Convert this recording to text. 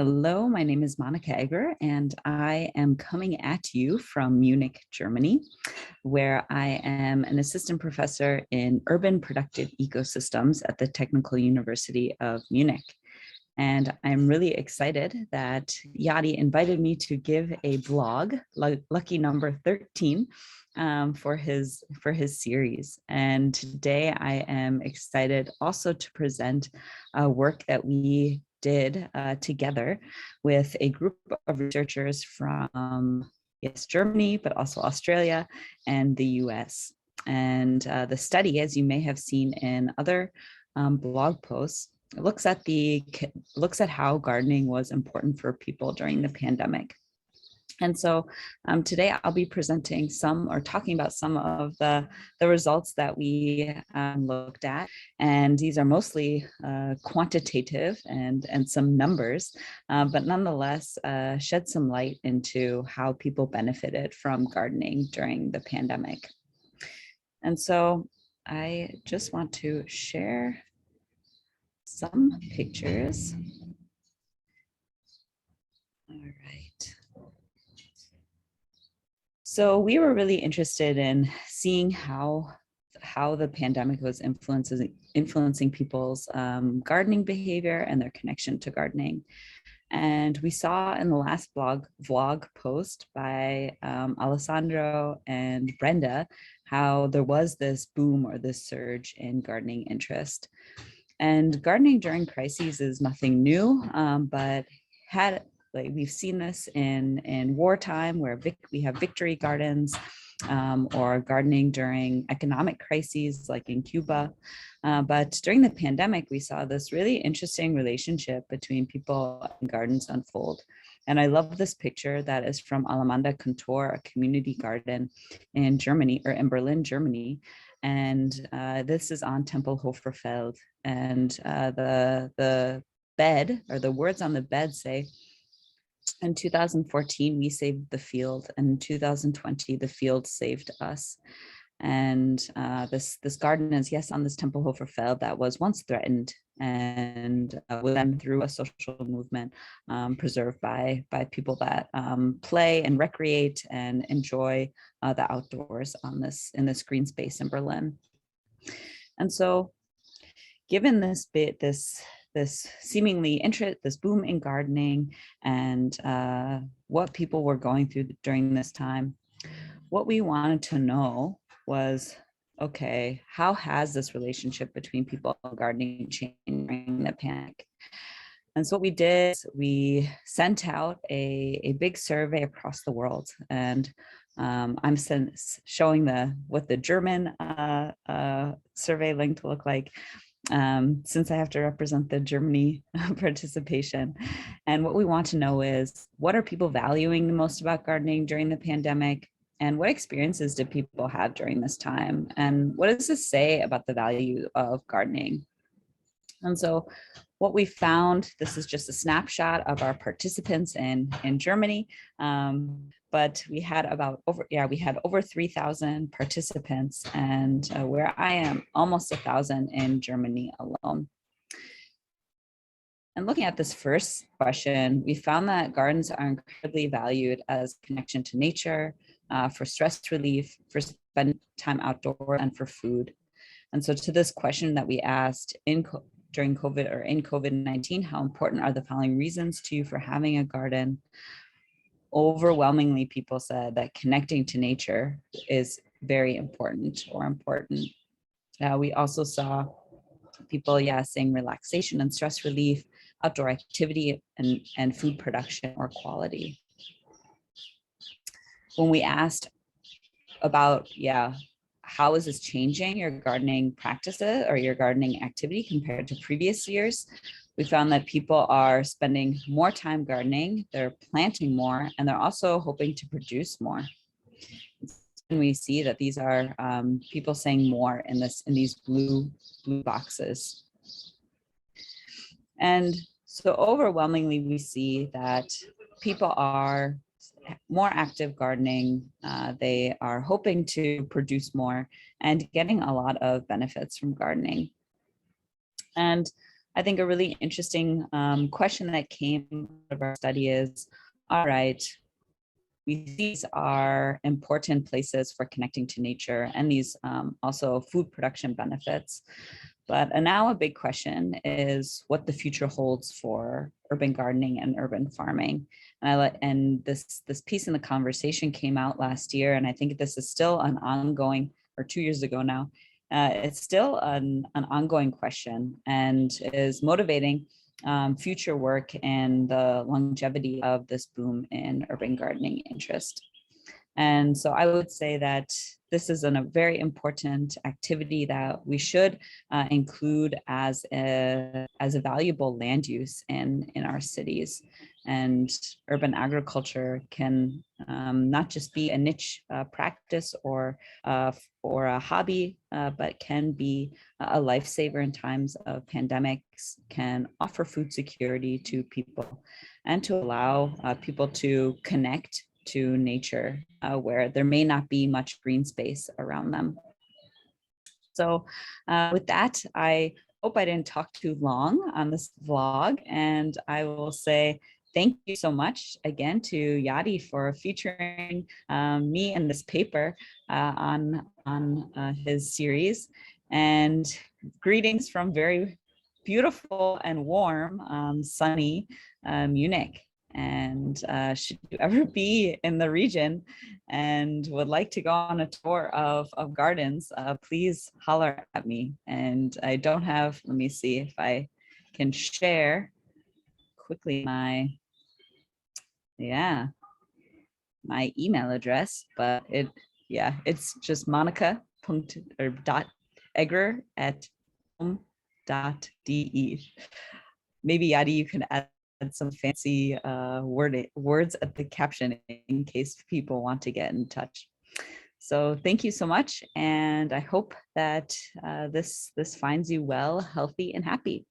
Hello, my name is Prof Egerer, and I am coming at you from Munich, Germany, where I am an assistant professor in urban productive ecosystems at the Technical University of Munich. And I'm really excited that Yadi invited me to give a vlog, lucky number 13, for his series. And today I am excited also to present work that we did together with a group of researchers from Germany, but also Australia and the US. And the study, as you may have seen in other blog posts, looks at how gardening was important for people during the pandemic. And so today I'll be presenting talking about some of the results that we looked at. And these are mostly quantitative and some numbers, but nonetheless shed some light into how people benefited from gardening during the pandemic. And so I just want to share some pictures. All right. So we were really interested in seeing how the pandemic was influencing people's gardening behavior and their connection to gardening. And we saw in the last vlog post by Alessandro and Brenda how there was this boom or this surge in gardening interest. And gardening during crises is nothing new, but we've seen this in wartime, where we have victory gardens, or gardening during economic crises like in Cuba. But during the pandemic, we saw this really interesting relationship between people and gardens unfold. And I love this picture that is from Alamanda Kontor, a community garden in Germany, or in Berlin, Germany. And this is on Tempelhofer Feld. And the bed, or the words on the bed, say, in 2014, we saved the field, and in 2020, the field saved us. And this garden is, yes, on this Tempelhofer Feld that was once threatened, and was then, through a social movement, preserved by people that play and recreate and enjoy the outdoors in this green space in Berlin. And so, given this seemingly this boom in gardening and what people were going through during this time, what we wanted to know was, okay, how has this relationship between people and gardening changed during the pandemic? And so what we did, we sent out a big survey across the world. And I'm showing what the German survey linked to look like, since I have to represent the Germany participation. And what we want to know is, what are people valuing the most about gardening during the pandemic? And what experiences did people have during this time? And what does this say about the value of gardening? And so what we found, this is just a snapshot of our participants in Germany. But we had over 3,000 participants, and where I am, almost 1,000 in Germany alone. And looking at this first question, we found that gardens are incredibly valued as connection to nature, for stress relief, for spending time outdoors, and for food. And so to this question that we asked during COVID, or in COVID-19, how important are the following reasons to you for having a garden? Overwhelmingly, people said that connecting to nature is very important, or important. We also saw people, saying relaxation and stress relief, outdoor activity, and food production or quality. When we asked about, how is this changing your gardening practices or your gardening activity compared to previous years, we found that people are spending more time gardening, they're planting more, and they're also hoping to produce more. And we see that these are people saying more in these blue boxes. And so overwhelmingly, we see that people are more active gardening. They are hoping to produce more and getting a lot of benefits from gardening. And I think a really interesting question that came out of our study is, all right, these are important places for connecting to nature and these also food production benefits. But now a big question is what the future holds for urban gardening and urban farming. And this piece in the conversation came out last year, and I think this is still an ongoing, or 2 years ago now. It's still an ongoing question and is motivating future work and the longevity of this boom in urban gardening interest. And so I would say that this is a very important activity that we should include as a valuable land use in our cities. And urban agriculture can not just be a niche practice or a hobby, but can be a lifesaver in times of pandemics, can offer food security to people, and to allow people to connect to nature where there may not be much green space around them. So with that, I hope I didn't talk too long on this vlog, and I will say thank you so much again to Yadi for featuring me in this paper on his series, and greetings from very beautiful and warm, sunny Munich. And should you ever be in the region and would like to go on a tour of gardens, please holler at me. And I don't have, let me see if I can share quickly my email address, but it's just monica.egerer@home.de. Maybe Yadi, you can add some fancy words at the caption in case people want to get in touch. So thank you so much, and I hope that this finds you well, healthy, and happy.